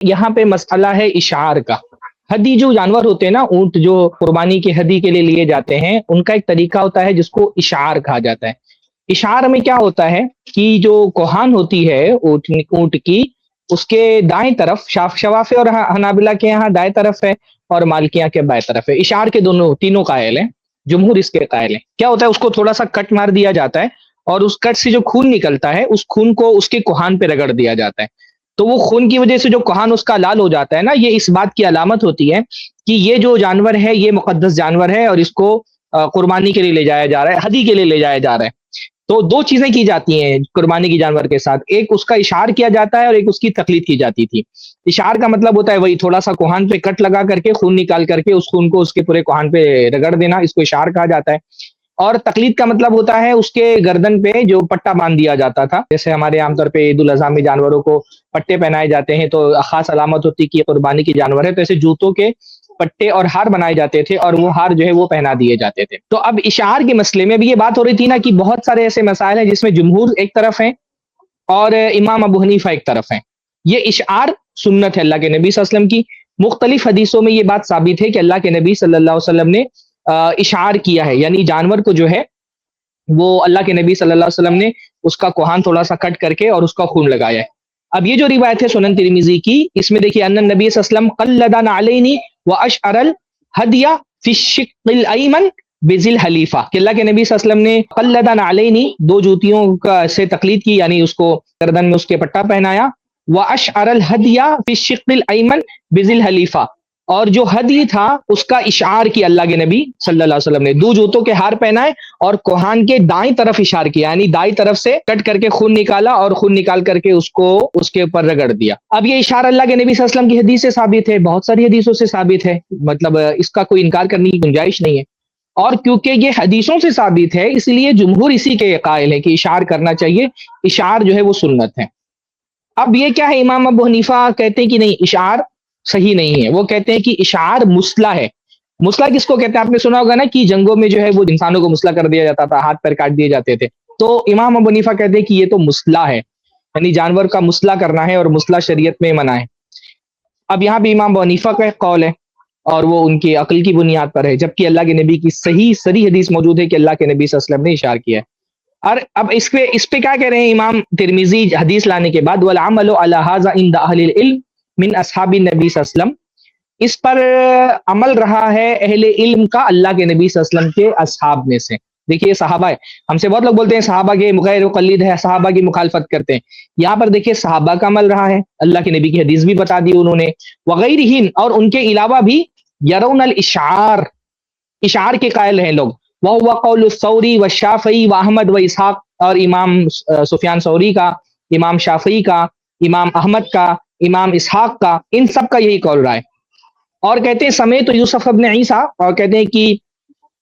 یہاں پہ مسئلہ ہے اشعار کا. ہدی جو جانور ہوتے ہیں نا، اونٹ جو قربانی کی ہدی کے لیے لیے جاتے ہیں، ان کا ایک طریقہ ہوتا ہے جس کو اشعار کہا جاتا ہے. اشعار میں کیا ہوتا ہے کہ جو کوہان ہوتی ہے اونٹ کی، اس کے دائیں طرف شوافے اور حنابلہ کے یہاں دائیں طرف ہے، اور مالکیہ کے بائیں طرف ہے. اشعار کے تینوں قائل ہیں، جمہور اس کے قائل ہیں. کیا ہوتا ہے، اس کو تھوڑا سا کٹ مار دیا جاتا ہے، اور اس کٹ سے جو خون نکلتا ہے اس خون کو اس کے کوہان پہ رگڑ دیا جاتا ہے. تو وہ خون کی وجہ سے جو کوہان اس کا لال ہو جاتا ہے نا، یہ اس بات کی علامت ہوتی ہے کہ یہ جو جانور ہے یہ مقدس جانور ہے، اور اس کو قربانی کے لیے لے جایا جا رہا ہے، ہدی کے لیے لے جایا جا رہا ہے. تو دو چیزیں کی جاتی ہیں قربانی کی جانور کے ساتھ، ایک اس کا اشعار کیا جاتا ہے اور ایک اس کی تقلید کی جاتی تھی. اشعار کا مطلب ہوتا ہے وہی تھوڑا سا کوہان پہ کٹ لگا کر کے خون نکال کر کے اس خون کو اس کے پورے کوہان پہ رگڑ دینا، اس کو اشعار کہا جاتا ہے. اور تقلید کا مطلب ہوتا ہے اس کے گردن پہ جو پٹا باندھ دیا جاتا تھا، جیسے ہمارے عام طور پہ عید الاضحیٰ میں جانوروں کو پٹے پہنائے جاتے ہیں تو خاص علامت ہوتی ہے کہ یہ قربانی کی جانور ہے، تو ایسے جوتوں کے پٹے اور ہار بنائے جاتے تھے، اور وہ ہار جو ہے وہ پہنا دیے جاتے تھے. تو اب اشعار کے مسئلے میں بھی یہ بات ہو رہی تھی نا کہ بہت سارے ایسے مسائل ہیں جس میں جمہور ایک طرف ہیں اور امام ابو حنیفہ ایک طرف ہیں. یہ اشعار سنت ہے اللہ کے نبی صلی اللہ علیہ وسلم کی. مختلف حدیثوں میں یہ بات ثابت ہے کہ اللہ کے نبی صلی اللہ علیہ وسلم نے اشعار کیا ہے، یعنی جانور کو جو ہے وہ اللہ کے نبی صلی اللہ علیہ وسلم نے اس کا کوہان تھوڑا سا کٹ کر کے اور اس کا خون لگایا ہے. اب یہ جو روایت ہے سنن ترمذی کی، اس میں دیکھیے ان النبی صلی اللہ علیہ وسلم قلد نعلین واشعر الهدی فی الشق الایمن بذی الحلیفہ، کہ اللہ کے نبی صلی اللہ علیہ وسلم نے قلد نعلین، دو جوتیوں کا سے تقلید کی، یعنی اس کو گردن میں اس کے پٹا پہنایا، واشعر الهدی فی الشق الایمن بذی الحلیفہ، اور جو ہدی تھا اس کا اشعار کیا اللہ کے نبی صلی اللہ علیہ وسلم نے. دو جوتوں کے ہار پہنائے اور کوہان کے دائیں طرف اشار کیا، یعنی دائیں طرف سے کٹ کر کے خون نکالا اور خون نکال کر کے اس کو اس کے اوپر رگڑ دیا. اب یہ اشارہ اللہ کے نبی صلی اللہ علیہ وسلم کی حدیث سے ثابت ہے، بہت ساری حدیثوں سے ثابت ہے، مطلب اس کا کوئی انکار کرنے کی گنجائش نہیں ہے. اور کیونکہ یہ حدیثوں سے ثابت ہے اس لیے جمہور اسی کے قائل ہے کہ اشعار کرنا چاہیے، اشعار جو ہے وہ سنت ہے. اب یہ کیا ہے، امام ابو حنیفہ کہتے ہیں کہ نہیں، اشعار صحیح نہیں ہے. وہ کہتے ہیں کہ اشعار مسلح ہے. مسلح کس کو کہتے ہیں؟ آپ نے سنا ہوگا نا کہ جنگوں میں جو ہے وہ انسانوں کو مسلح کر دیا جاتا تھا، ہاتھ پیر کاٹ دیے جاتے تھے. تو امام ابو حنیفہ کہتے ہیں کہ یہ تو مسلح ہے، یعنی جانور کا مسلح کرنا ہے، اور مسلح شریعت میں منع ہے. اب یہاں بھی امام ابو حنیفہ کا ایک قول ہے اور وہ ان کی عقل کی بنیاد پر ہے، جبکہ اللہ کے نبی کی صحیح صریح حدیث موجود ہے کہ اللہ کے نبی صلی اللہ علیہ وسلم نے اشار کیا ہے. اور اب اس پہ کیا کہہ رہے ہیں امام ترمذی حدیث لانے کے بعد، والعمل علی ھذا عند اہل العلم من اصحاب النبی صلی اللہ علیہ وسلم، اس پر عمل رہا ہے اہل علم کا اللہ کے نبی صلی اللہ علیہ وسلم کے اصحاب میں سے. دیکھیے صحابہ ہے، ہم سے بہت لوگ بولتے ہیں صحابہ کے غیر مقلد ہے، صحابہ کی مخالفت کرتے ہیں. یہاں پر دیکھیے صحابہ کا عمل رہا ہے، اللہ کے نبی کی حدیث بھی بتا دی انہوں نے، وغیرہم، اور ان کے علاوہ بھی، یرون الاشعار، اشعار کے قائل ہیں لوگ. وہو قول الثوری والشافعی واحمد واسحاق، اور امام سفیان ثوری کا، امام شافعی کا، امام احمد کا، امام اسحاق کا، ان سب کا یہی قول رہا ہے. اور کہتے ہیں سمیت یوسف ابن عیسیٰ، اور کہتے ہیں کہ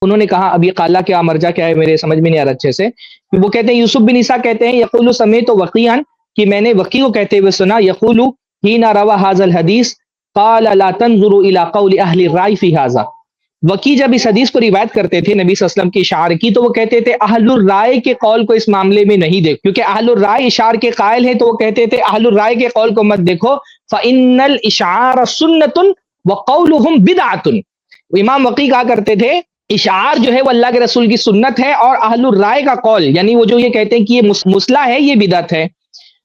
انہوں نے کہا، اب یہ قالا کیا مرجع کیا ہے میرے سمجھ میں نہیں آ رہا اچھے سے، وہ کہتے ہیں یوسف بن عیسیٰ کہتے ہیں یقول سمیت وقیعا، کہ میں نے وقیع کو کہتے ہوئے سنا، یقول حین روى هذا الحدیث قال لا تنظروا الى قول اہل الرائے فی هذا. وقیع جب اس حدیث کو روایت کرتے تھے نبی صلی اللہ علیہ وسلم کی اشعار کی، تو وہ کہتے تھے اہل الرائے کے قول کو اس معاملے میں نہیں دیکھ، کیونکہ اہل الرائے اشعار کے قائل ہیں، تو وہ کہتے تھے اہل الرائے کے قول کو مت دیکھو، فإن الاشعار سنۃ وقولهم بدعۃ. امام وقیع کہا کرتے تھے اشعار جو ہے وہ اللہ کے رسول کی سنت ہے، اور اہل الرائے کا قول، یعنی وہ جو یہ کہتے ہیں کہ یہ مسلح ہے، یہ بدعت ہے.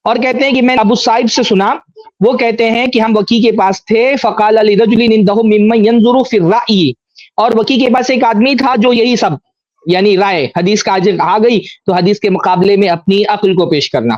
اور کہتے ہیں کہ میں ابو صائب سے سنا، وہ کہتے ہیں کہ ہم وقیع کے پاس تھے، فقال لرجل عنده ممن ينظر في الرأي، اور وقیع کے پاس ایک آدمی تھا جو یہی سب، یعنی رائے، حدیث کا آ گئی تو حدیث کے مقابلے میں اپنی عقل کو پیش کرنا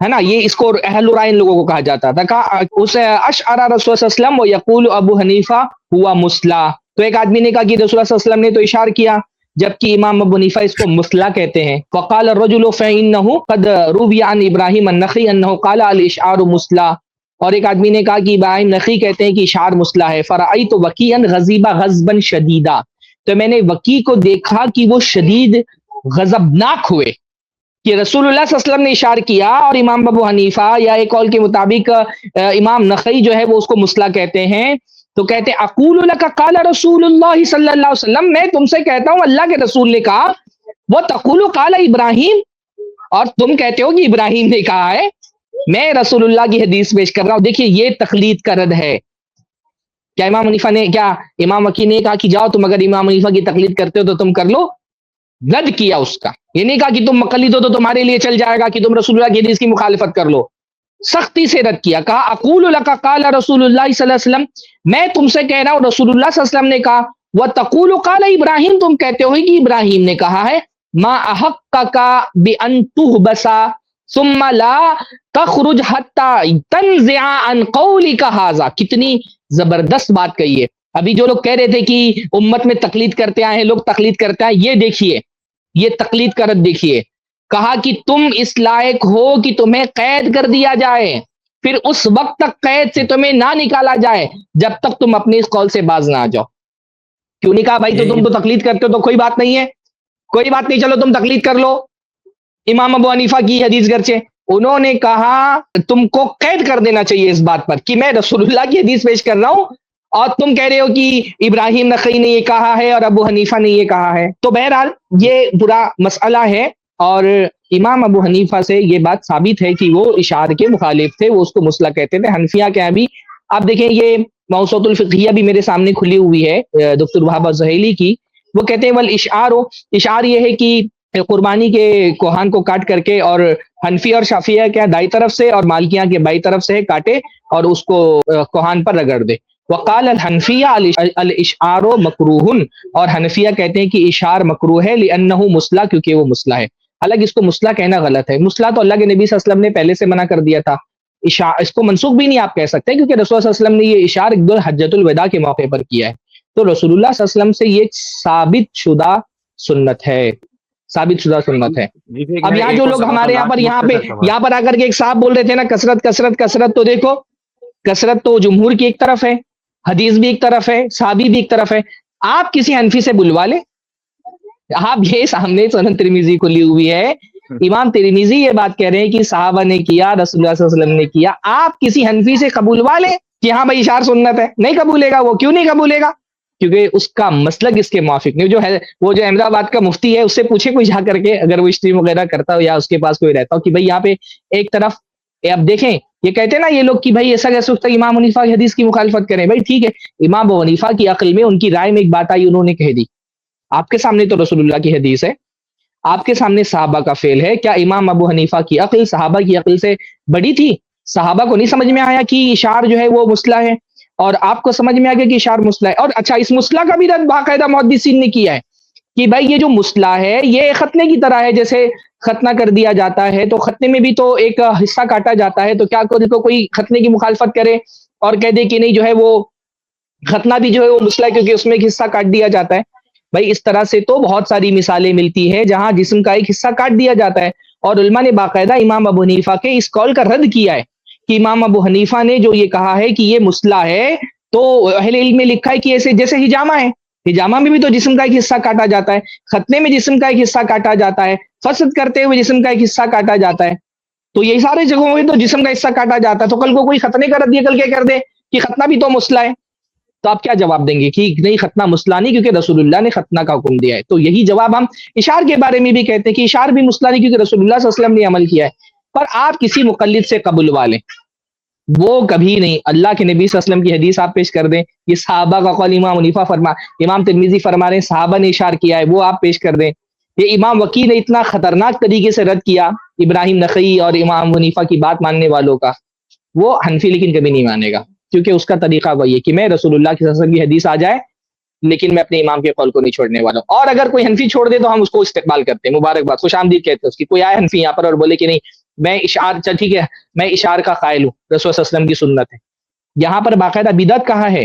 ہے نا، یہ اس کو اہل الرائے ان لوگوں کو کہا جاتا تھا. کہا اس اشعر رسول صلی اللہ علیہ وسلم ویقول ابو حنیفہ ہوا مسلح. تو ایک آدمی نے کہا کہ رسول اللہ صلی اللہ علیہ وسلم نے تو اشار کیا، جبکہ امام ابو حنیفہ اس کو مسلح کہتے ہیں. فقال الرجل فإنه قد روی عن ابراہیم النخعی انه قال الاشعار مسلح. اور ایک آدمی نے کہا کہ ابراہیم نخعی کہتے ہیں کہ اشعار مسلح ہے. فرأیت وکیعا غضب غضبا شدیدا، تو میں نے وکیع کو دیکھا کہ وہ شدید غضبناک ہوئے کہ رسول اللہ صلی اللہ علیہ وسلم نے اشار کیا، اور امام ابو حنیفہ یا ایک قول کے مطابق امام نخعی جو ہے وہ اس کو مسلح کہتے ہیں. تو کہتے اقول لک قال رسول اللہ صلی اللہ علیہ وسلم، میں تم سے کہتا ہوں اللہ کے رسول نے کہا، وہ تقول قال ابراہیم، اور تم کہتے ہو کہ ابراہیم نے کہا ہے. میں رسول اللہ کی حدیث پیش کر رہا ہوں. دیکھیے یہ تقلید کا رد ہے. کیا امام حنیفہ نے کیا امام وکی نے کہا کہ جاؤ تم اگر امام حنیفہ کی تقلید کرتے ہو تو تم کر لو؟ رد کیا اس کا. یہ نہیں کہا کہ تم مقلد ہو تو تمہارے لیے چل جائے گا کہ تم رسول اللہ کی حدیث کی مخالفت کر لو. سختی سے رد کیا. کہا اقول لک قال رسول اللہ صلی اللہ علیہ وسلم, میں تم سے کہہ رہا ہوں رسول اللہ صلی اللہ علیہ وسلم نے کہا. وتقول قال ابراہیم, تم کہتے ہو کہ ابراہیم نے کہا ہے. ما احقک بان تحبس ثم لا تخرج حتى تنزع عن قولك هذا. کتنی زبردست بات کہی ہے. ابھی جو لوگ کہہ رہے تھے کہ امت میں تقلید کرتے آئے ہیں, لوگ تقلید کرتے آئے, یہ دیکھیے یہ تقلید کا رد دیکھیے. کہا کہ تم اس لائق ہو کہ تمہیں قید کر دیا جائے, پھر اس وقت تک قید سے تمہیں نہ نکالا جائے جب تک تم اپنے اس قول سے باز نہ آ جاؤ. کیوں نہیں کہا بھائی تو تم تو تقلید کرتے ہو تو کوئی بات نہیں ہے, کوئی بات نہیں, چلو تم تقلید کر لو امام ابو حنیفہ کی حدیث گرچہ. انہوں نے کہا تم کو قید کر دینا چاہیے اس بات پر کہ میں رسول اللہ کی حدیث پیش کر رہا ہوں اور تم کہہ رہے ہو کہ ابراہیم نخعی نے یہ کہا ہے اور ابو حنیفہ نے یہ کہا ہے. تو بہرحال یہ برا مسئلہ ہے, اور امام ابو حنیفہ سے یہ بات ثابت ہے کہ وہ اشعار کے مخالف تھے, وہ اس کو مسئلہ کہتے تھے. حنفیہ کے بھی آپ دیکھیں, یہ موسوعۃ الفقہیہ بھی میرے سامنے کھلی ہوئی ہے دکتر وہاب الزہیلی کی. وہ کہتے ہیں والاشعار, اشعار یہ ہے کہ قربانی کے کوہان کو کاٹ کر کے, اور حنفی اور شافعیہ کے دائیں طرف سے اور مالکیہ کے بائیں طرف سے کاٹے اور اس کو کوہان پر رگڑ دے. وقال الحنفیہ الاشعار مکروہ, اور حنفیہ کہتے ہیں کہ اشعار مکروہ ہے لانہ مسلح, کیونکہ وہ مسلح ہے. حالانکہ اس کو مسلح کہنا غلط ہے. مسلح تو اللہ کے نبی صلی اللہ علیہ وسلم نے پہلے سے منع کر دیا تھا. اس کو منسوخ بھی نہیں آپ کہہ سکتے, کیونکہ رسول اللہ صلی اللہ علیہ وسلم نے یہ اشعار حجۃ الوداع کے موقع پر کیا ہے. تو رسول اللہ صلی اللہ علیہ وسلم سے یہ ثابت شدہ سنت ہے, ثابت شدہ سنت ہے. اب یہاں جو لوگ ہمارے یہاں پر آ کر کے ایک صاحب بول رہے تھے نا کثرت کثرت کثرت, تو دیکھو کثرت تو جمہور کی ایک طرف ہے, حدیث بھی ایک طرف ہے, صحابی بھی ایک طرف ہے. آپ کسی حنفی سے بلوا لیں, آپ یہ سامنے سنن ترمذی کھلی ہوئی ہے, امام ترمذی یہ بات کہہ رہے ہیں کہ صحابہ نے کیا, رسول اللہ صلی اللہ علیہ وسلم نے کیا. آپ کسی حنفی سے قبولوا لیں کہ ہاں بھائی اشعار سنت ہے, نہیں قبولے گا. وہ کیوں نہیں قبولے گا؟ کیونکہ اس کا مسلک اس کے موافق نہیں. جو ہے وہ جو احمد آباد کا مفتی ہے اس سے پوچھے کوئی جا کر کے, اگر وہ اسٹریم وغیرہ کرتا ہو یا اس کے پاس کوئی رہتا ہو, کہ بھائی یہاں پہ ایک طرف اب دیکھیں یہ کہتے ہیں نا یہ لوگ کہ بھائی ایسا کیسے ہوتا ہے امام حنیفہ کی حدیث کی مخالفت کریں. بھائی ٹھیک ہے, امام ابو حنیفہ کی عقل میں ان کی رائے میں ایک بات آئی, انہوں نے کہہ دی. آپ کے سامنے تو رسول اللہ کی حدیث ہے, آپ کے سامنے صحابہ کا فعل ہے. کیا امام ابو حنیفہ کی عقل صحابہ کی عقل سے بڑی تھی؟ صحابہ کو نہیں سمجھ میں آیا کہ اشعار جو ہے وہ مسئلہ ہے, اور آپ کو سمجھ میں آ گیا کہ اشعار مسئلہ ہے. اور اچھا اس مسئلہ کا بھی رد باقاعدہ محدثین نے کیا ہے کہ بھائی یہ جو مسئلہ ہے یہ ختنے کی طرح ہے, جیسے ختنہ کر دیا جاتا ہے تو ختنے میں بھی تو ایک حصہ کاٹا جاتا ہے. تو کیا کوئی ختنے کی مخالفت کرے اور کہہ دے کہ نہیں جو ہے وہ ختنہ بھی جو ہے وہ مسئلہ ہے کیونکہ اس میں ایک حصہ کاٹ دیا جاتا ہے. بھائی اس طرح سے تو بہت ساری مثالیں ملتی ہیں جہاں جسم کا ایک حصہ کاٹ دیا جاتا ہے, اور علماء نے باقاعدہ امام ابو حنیفہ کے اس قول کا رد کیا ہے کہ امام ابو حنیفہ نے جو یہ کہا ہے کہ یہ مسئلہ ہے, تو اہل علم میں لکھا ہے کہ ایسے جیسے حجامہ ہے, حجامہ میں بھی تو جسم کا ایک حصہ کاٹا جاتا ہے, ختنے میں جسم کا ایک حصہ کاٹا جاتا ہے, فسد کرتے ہوئے جسم کا ایک حصہ کاٹا جاتا ہے. تو یہی سارے جگہوں میں تو جسم کا حصہ کاٹا جاتا ہے. تو کل کو کوئی ختنے کا رد یہ کل کے کر دے کہ ختنہ بھی تو مسئلہ ہے, تو آپ کیا جواب دیں گے کہ نہیں ختنہ مسئلہ نہیں کیونکہ رسول اللہ نے ختنہ کا حکم دیا ہے. تو یہی جواب ہم اشعار کے بارے میں بھی کہتے ہیں کہ اشعار بھی مسئلہ نہیں کیونکہ رسول اللہ صلی اللہ علیہ وسلم نے عمل کیا ہے. پر آپ کسی مقلد سے قبولوا لیں, وہ کبھی نہیں. اللہ کے نبی صلی اللہ علیہ وسلم کی حدیث آپ پیش کر دیں, یہ صحابہ کا قول امام حنیفہ امام ترمذی فرما رہے ہیں صحابہ نے اشعار کیا ہے, وہ آپ پیش کر دیں. یہ امام وکی نے اتنا خطرناک طریقے سے رد کیا ابراہیم نخعی اور امام حنیفہ کی بات ماننے والوں کا, وہ حنفی لیکن کبھی نہیں مانے گا, کیونکہ اس کا طریقہ وہی ہے کہ میں رسول اللہ کی وسلم کی حدیث آ جائے لیکن میں اپنے امام کے قول کو نہیں چھوڑنے والا ہوں. اور اگر کوئی حنفی چھوڑ دے تو ہم اس کو استقبال کرتے ہیں, مبارکباد, خوش آمدید کہتے ہیں اس کی. کوئی آئے حنفی یہاں پر اور بولے کہ نہیں میں اشعار, چل ٹھیک ہے میں اشعار کا قائل ہوں, رسول صلی اللہ علیہ وسلم کی سنت ہے. یہاں پر باقاعدہ بدعت کہا ہے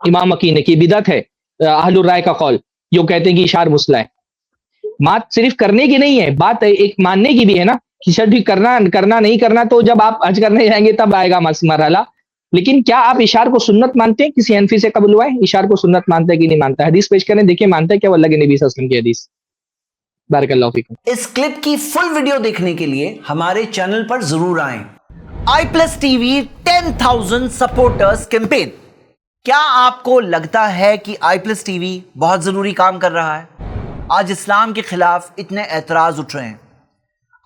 امام وکی نے کہ بدعت ہے اہل الرائے کا قول, جو کہتے ہیں کہ اشعار مسئلہ ہے. بات صرف کرنے کی نہیں ہے, بات ایک ماننے کی بھی ہے نا کہ چل ٹھیک کرنا نہیں کرنا تو جب آپ حج کرنے جائیں گے تب آئے گا مرحلہ. لیکن کیا آپ اشعار کو سنت مانتے ہیں؟ کسی حنفی سے قبولوائے اشعار کو سنت مانتے ہیں کہ نہیں مانتا؟ حدیث پیش کریں, دیکھیں مانتا ہے کیا وہ اللہ کے نبی صلی اللہ علیہ وسلم کی حدیث. بارک اللہ فیکم. اس کلپ کی فل ویڈیو دیکھنے کے لیے ہمارے چینل پر ضرور آئیں. I plus T V 10,000 supporters campaign. کیا آپ کو لگتا ہے کہ آئی پلس ٹی وی بہت ضروری کام کر رہا ہے؟ آج اسلام کے خلاف اتنے اعتراض اٹھ رہے ہیں.